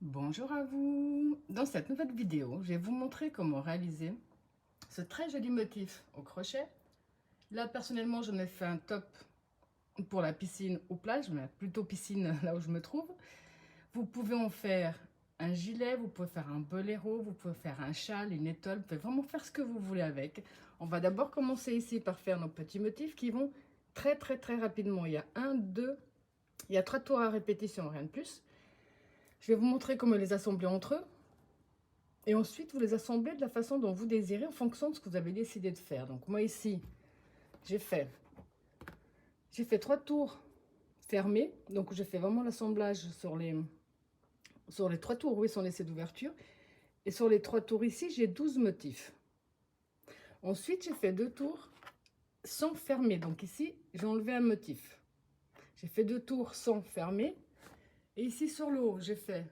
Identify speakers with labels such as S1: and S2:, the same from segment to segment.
S1: Bonjour à vous. Dans cette nouvelle vidéo, je vais vous montrer comment réaliser ce très joli motif au crochet. Là, personnellement, j'en ai fait un top pour la piscine ou plage, mais plutôt piscine là où je me trouve. Vous pouvez en faire un gilet, vous pouvez faire un boléro, vous pouvez faire un châle, une étole, vous pouvez vraiment faire ce que vous voulez avec. On va d'abord commencer ici par faire nos petits motifs qui vont très rapidement. Il y a il y a 3 tours à répétition, rien de plus. Je vais vous montrer comment les assembler entre eux. Et ensuite, vous les assemblez de la façon dont vous désirez en fonction de ce que vous avez décidé de faire. Donc moi ici, j'ai fait 3 tours fermés. Donc j'ai fait vraiment l'assemblage sur les 3 tours, oui, sans laisser d'ouverture. Et sur les 3 tours ici, j'ai 12 motifs. Ensuite, j'ai fait 2 tours sans fermer. Donc ici, j'ai enlevé un motif. J'ai fait 2 tours sans fermer. Et ici, sur le haut, j'ai fait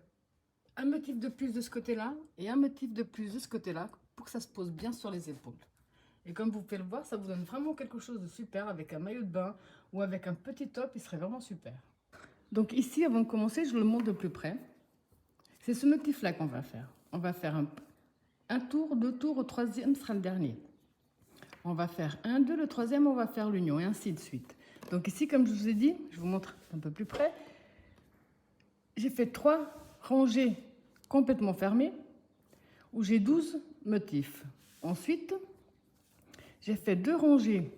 S1: un motif de plus de ce côté-là et un motif de plus de ce côté-là pour que ça se pose bien sur les épaules. Et comme vous pouvez le voir, ça vous donne vraiment quelque chose de super avec un maillot de bain ou avec un petit top, il serait vraiment super. Donc ici, avant de commencer, je le montre de plus près. C'est ce motif-là qu'on va faire. On va faire un tour, 2 tours, au troisième sera le dernier. On va faire un, 2, le troisième, on va faire l'union et ainsi de suite. Donc ici, comme je vous ai dit, je vous montre un peu plus près. J'ai fait 3 rangées complètement fermées où j'ai 12 motifs. Ensuite, j'ai fait 2 rangées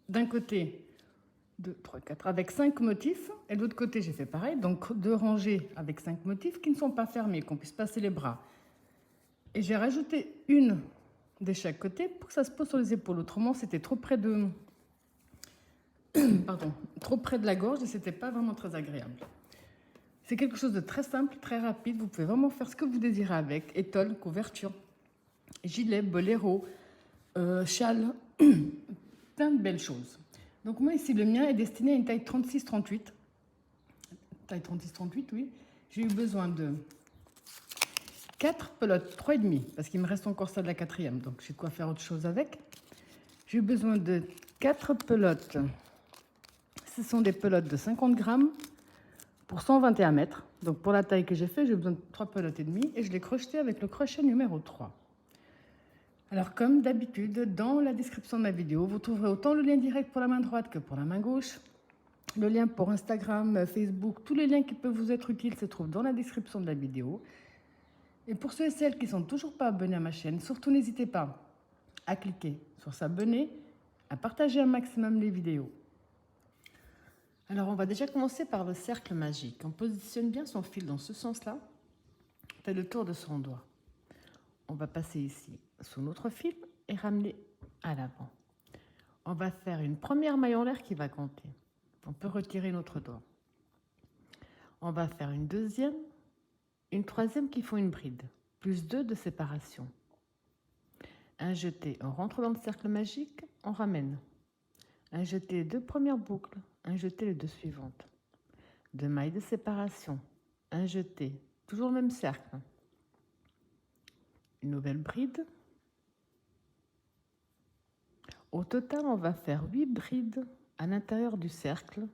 S1: d'un côté, 2, 3, 4, avec 5 motifs. Et de l'autre côté, j'ai fait pareil. Donc 2 rangées avec 5 motifs qui ne sont pas fermés, qu'on puisse passer les bras. Et j'ai rajouté une de chaque côté pour que ça se pose sur les épaules. Autrement, c'était trop près de... Pardon, trop près de la gorge et c'était pas vraiment très agréable. C'est quelque chose de très simple, très rapide. Vous pouvez vraiment faire ce que vous désirez avec. Étole, couverture, gilet, boléro, châle, plein de belles choses. Donc moi ici, le mien est destiné à une taille 36-38. Taille 36-38, oui. J'ai eu besoin de 4 pelotes, 3,5, parce qu'il me reste encore ça de la 4e, donc j'ai de quoi faire autre chose avec. J'ai eu besoin de 4 pelotes. Ce sont des pelotes de 50 grammes pour 121 mètres. Donc pour la taille que j'ai fait, j'ai besoin de 3 pelotes et demie et je l'ai crocheté avec le crochet numéro 3. Alors comme d'habitude, dans la description de ma vidéo, vous trouverez autant le lien direct pour la main droite que pour la main gauche. Le lien pour Instagram, Facebook, tous les liens qui peuvent vous être utiles se trouvent dans la description de la vidéo. Et pour ceux et celles qui ne sont toujours pas abonnés à ma chaîne, surtout n'hésitez pas à cliquer sur s'abonner, à partager un maximum les vidéos. Alors on va déjà commencer par le cercle magique. On positionne bien son fil dans ce sens-là. On fait le tour de son doigt. On va passer ici sous notre fil et ramener à l'avant. On va faire une première maille en l'air qui va compter. On peut retirer notre doigt. On va faire une deuxième, une troisième qui font une bride, plus 2 de séparation. Un jeté, on rentre dans le cercle magique, on ramène. Un jeté les 2 premières boucles, un jeté les 2 suivantes. 2 mailles de séparation, un jeté, toujours le même cercle. Une nouvelle bride. Au total, on va faire 8 brides à l'intérieur du cercle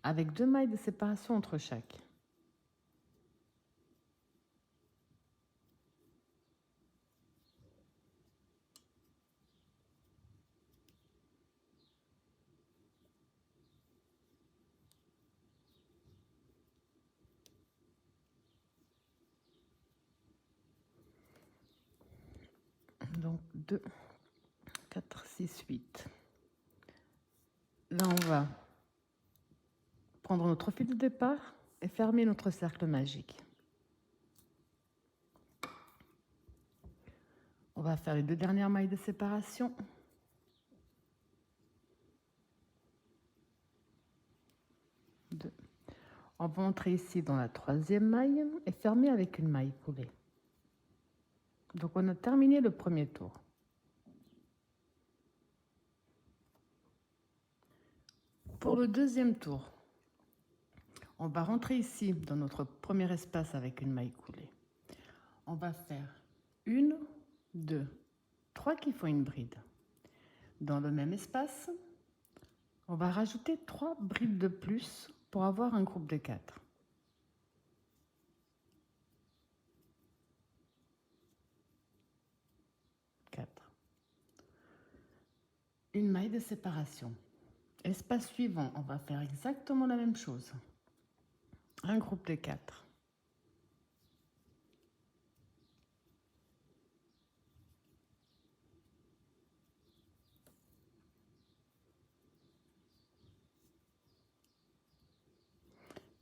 S1: avec 2 mailles de séparation entre chaque. Donc 2, 4, 6, 8. Là, on va prendre notre fil de départ et fermer notre cercle magique. On va faire les 2 dernières mailles de séparation. Deux. On va entrer ici dans la 3e maille et fermer avec une maille coulée. Donc on a terminé le premier tour. Pour le deuxième tour, on va rentrer ici dans notre premier espace avec une maille coulée. On va faire 1, 2, 3 qui font une bride. Dans le même espace, on va rajouter 3 brides de plus pour avoir un groupe de 4. une maille de séparation. Espace suivant, on va faire exactement la même chose. Un groupe de 4.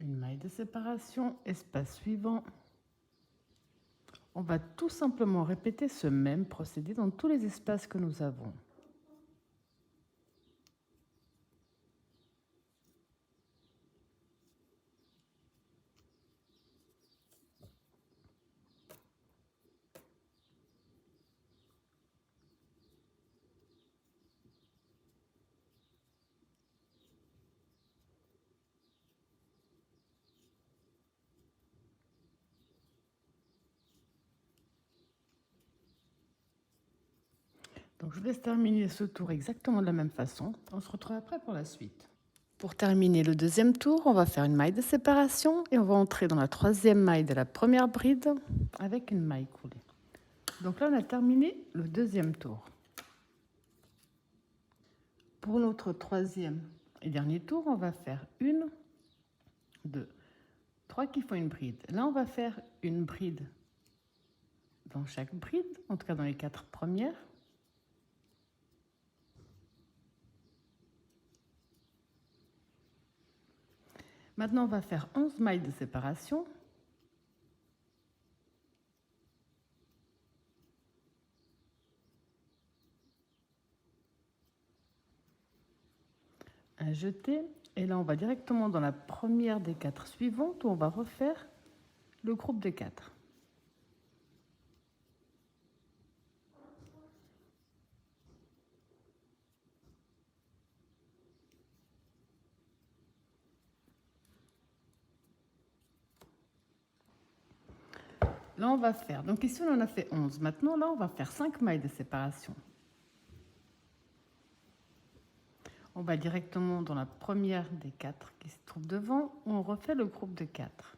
S1: Une maille de séparation, espace suivant. On va tout simplement répéter ce même procédé dans tous les espaces que nous avons. Donc je vous laisse terminer ce tour exactement de la même façon. On se retrouve après pour la suite. Pour terminer le deuxième tour, on va faire une maille de séparation et on va entrer dans la troisième maille de la première bride avec une maille coulée. Donc là, on a terminé le deuxième tour. Pour notre troisième et dernier tour, on va faire 1, 2, 3 qui font une bride. Là, on va faire une bride dans chaque bride, en tout cas dans les 4 premières. Maintenant, on va faire 11 mailles de séparation. Un jeté. Et là, on va directement dans la première des 4 suivantes où on va refaire le groupe de 4. Là, on va faire, donc ici, on en a fait 11. Maintenant, là, on va faire 5 mailles de séparation. On va directement dans la première des 4 qui se trouve devant, où on refait le groupe de 4.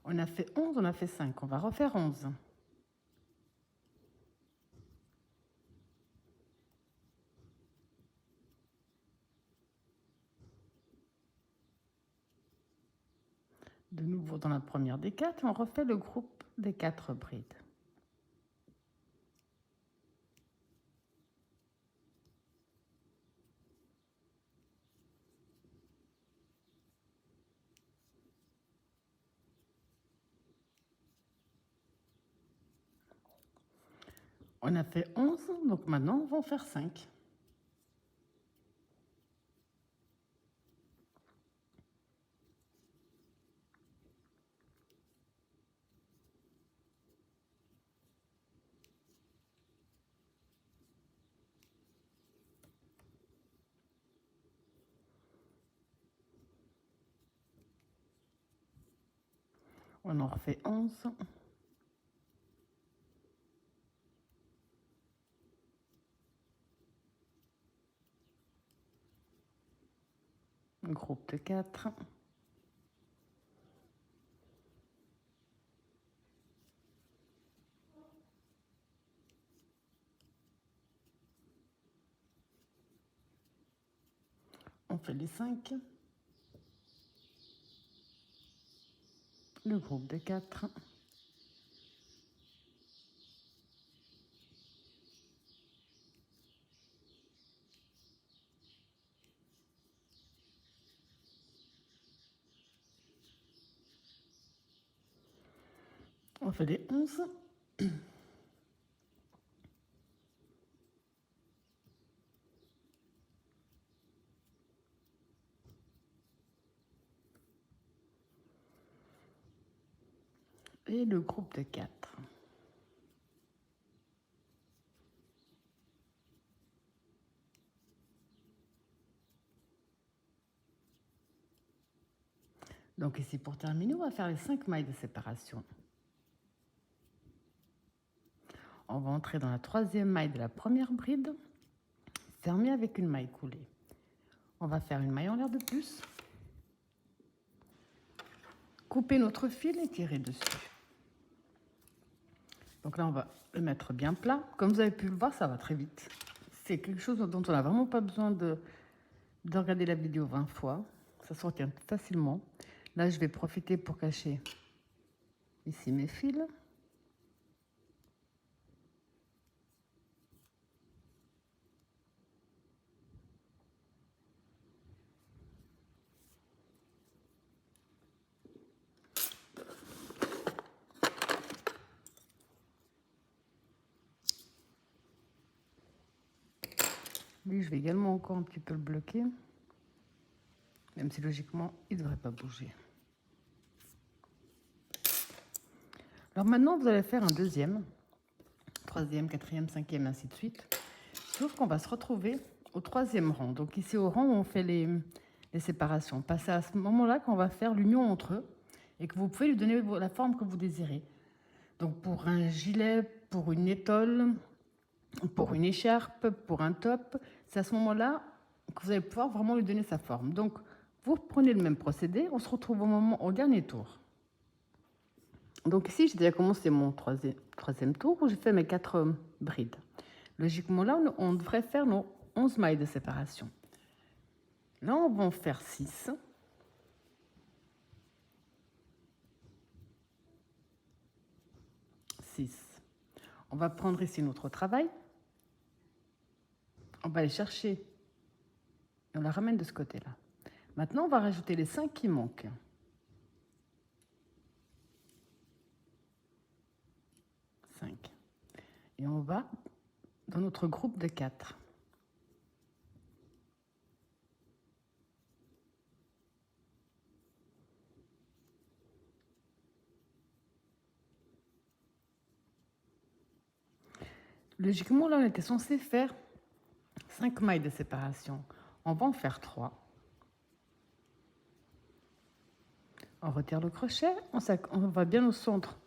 S1: On a fait 11, on a fait 5. On va refaire 11. De nouveau dans la première des 4, on refait le groupe des 4 brides. On a fait 11, donc maintenant, on va en faire 5. On en refait 11. Un groupe de 4. On fait les 5. Le groupe de 4. On fait les 11. Et le groupe de 4. Donc ici, pour terminer, on va faire les 5 mailles de séparation. On va entrer dans la troisième maille de la première bride, fermer avec une maille coulée. On va faire une maille en l'air de plus. Couper notre fil et tirer dessus. Donc là, on va le mettre bien plat. Comme vous avez pu le voir, ça va très vite. C'est quelque chose dont on n'a vraiment pas besoin de regarder la vidéo 20 fois. Ça se retient facilement. Là, je vais profiter pour cacher ici mes fils. Lui, je vais également encore un petit peu le bloquer. Même si logiquement, il ne devrait pas bouger. Alors maintenant, vous allez faire un deuxième, troisième, quatrième, cinquième, ainsi de suite. Sauf qu'on va se retrouver au troisième rang. Donc ici au rang où on fait les séparations. Passez à ce moment-là qu'on va faire l'union entre eux et que vous pouvez lui donner la forme que vous désirez. Donc pour un gilet, pour une étole, pour une écharpe, pour un top, c'est à ce moment-là que vous allez pouvoir vraiment lui donner sa forme. Donc vous prenez le même procédé, on se retrouve au dernier tour. Donc ici, j'ai déjà commencé mon troisième tour où j'ai fait mes 4 brides. Logiquement, là, on devrait faire nos 11 mailles de séparation. Là, on va en faire 6. On va prendre ici notre travail. On va aller chercher et on la ramène de ce côté-là. Maintenant, on va rajouter les 5 qui manquent. 5. Et on va dans notre groupe de 4. Logiquement, là, on était censé faire 5 mailles de séparation. On va en faire 3. On retire le crochet, on va bien au centre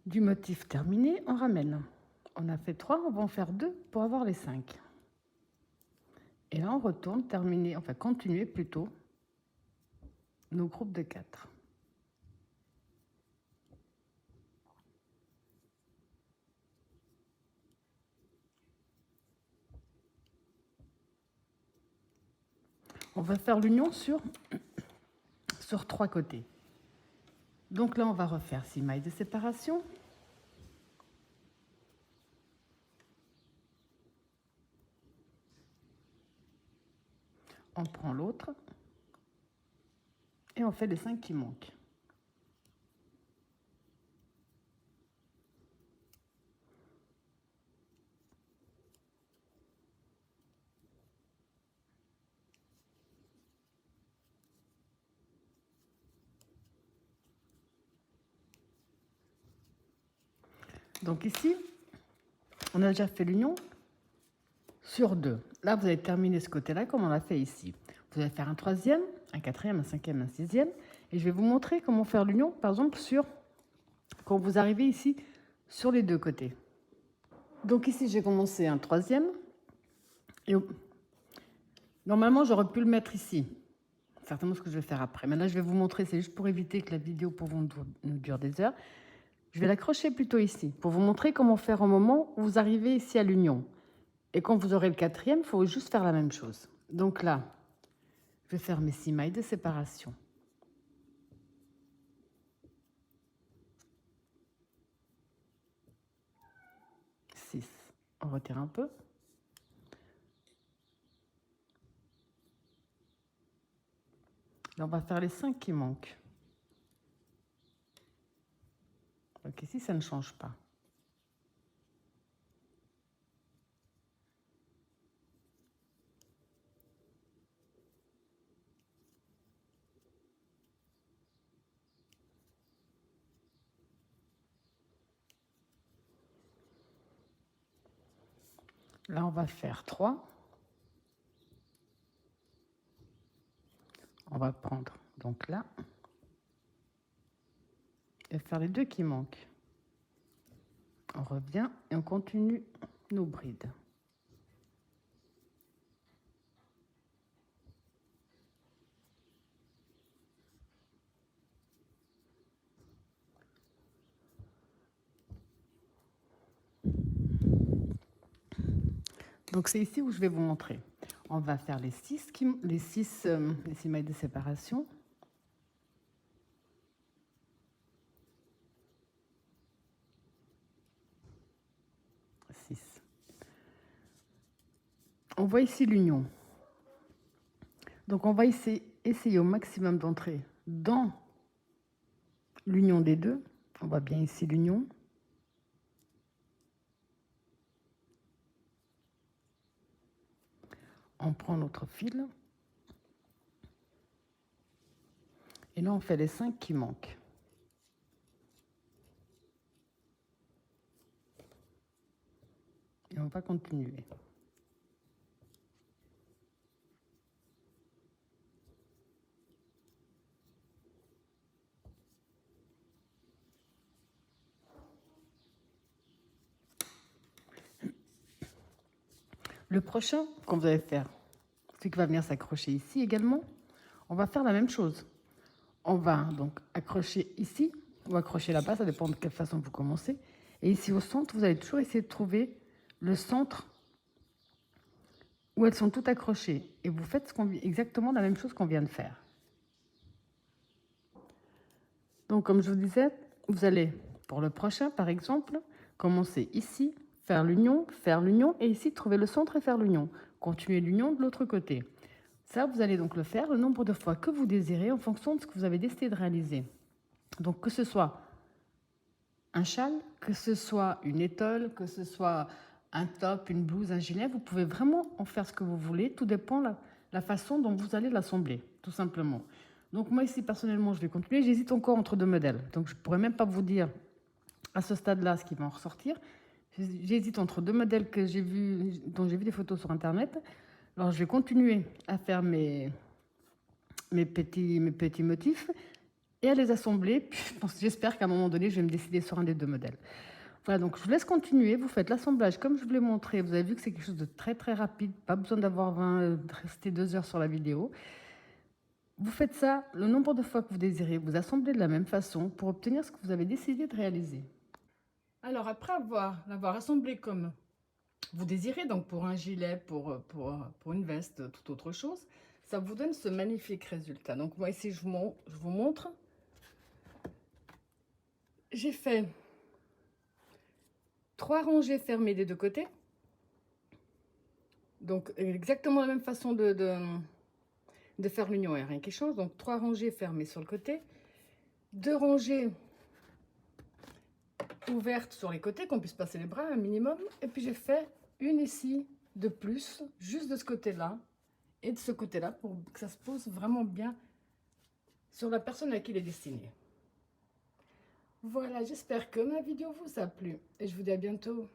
S1: du motif terminé, on ramène. On a fait 3, on va en faire 2 pour avoir les 5. Et là, on retourne terminer, enfin continuer plutôt, nos groupes de 4. On va faire l'union sur 3 côtés. Donc là, on va refaire 6 mailles de séparation. On prend l'autre et on fait les 5 qui manquent. Donc ici, on a déjà fait l'union sur 2. Là, vous allez terminer ce côté-là comme on l'a fait ici. Vous allez faire un troisième, un quatrième, un cinquième, un sixième. Et je vais vous montrer comment faire l'union, par exemple, quand vous arrivez ici sur les 2 côtés. Donc ici, j'ai commencé un troisième. Et normalement, j'aurais pu le mettre ici. Certainement ce que je vais faire après. Mais là, je vais vous montrer, c'est juste pour éviter que la vidéo pour vous nous dure des heures. Je vais l'accrocher plutôt ici, pour vous montrer comment faire au moment où vous arrivez ici à l'union. Et quand vous aurez le quatrième, il faut juste faire la même chose. Donc là, je vais faire mes 6 mailles de séparation. 6. On retire un peu. Là, on va faire les 5 qui manquent. Donc ici, ça ne change pas. Là, on va faire 3. On va prendre donc là et faire les 2 qui manquent. On revient et on continue nos brides. Donc c'est ici où je vais vous montrer. On va faire les 6 mailles de séparation. On voit ici l'union. Donc on va essayer au maximum d'entrer dans l'union des deux. On voit bien ici l'union. On prend notre fil. Et là, on fait les 5 qui manquent. Et on va continuer. Le prochain qu'on vous allez faire, celui qui va venir s'accrocher ici également, on va faire la même chose. On va donc accrocher ici ou accrocher là-bas, ça dépend de quelle façon vous commencez. Et ici au centre, vous allez toujours essayer de trouver le centre où elles sont toutes accrochées. Et vous faites exactement la même chose qu'on vient de faire. Donc comme je vous disais, vous allez, pour le prochain par exemple, commencer ici, faire l'union, et ici trouver le centre et faire l'union. Continuer l'union de l'autre côté. Ça, vous allez donc le faire le nombre de fois que vous désirez en fonction de ce que vous avez décidé de réaliser. Donc que ce soit un châle, que ce soit une étole, que ce soit un top, une blouse, un gilet, vous pouvez vraiment en faire ce que vous voulez. Tout dépend de la façon dont vous allez l'assembler, tout simplement. Donc moi ici, personnellement, je vais continuer. J'hésite encore entre 2 modèles. Donc je ne pourrais même pas vous dire à ce stade-là ce qui va en ressortir. J'hésite entre 2 modèles dont j'ai vu des photos sur Internet. Alors je vais continuer à faire mes petits motifs et à les assembler. J'espère qu'à un moment donné, je vais me décider sur un des 2 modèles. Voilà, donc je vous laisse continuer. Vous faites l'assemblage comme je vous l'ai montré. Vous avez vu que c'est quelque chose de très très rapide. Pas besoin de rester 2 heures sur la vidéo. Vous faites ça le nombre de fois que vous désirez. Vous assemblez de la même façon pour obtenir ce que vous avez décidé de réaliser. Alors après l'avoir assemblé comme vous désirez, donc pour un gilet, pour une veste, toute autre chose, ça vous donne ce magnifique résultat. Donc moi ici, je vous montre. J'ai fait 3 rangées fermées des 2 côtés. Donc exactement la même façon de faire l'union, il n'y a rien qui change. Donc 3 rangées fermées sur le côté, 2 rangées ouvertes sur les côtés, qu'on puisse passer les bras un minimum. Et puis j'ai fait une ici de plus, juste de ce côté-là et de ce côté-là, pour que ça se pose vraiment bien sur la personne à qui il est destiné. Voilà, j'espère que ma vidéo vous a plu et je vous dis à bientôt.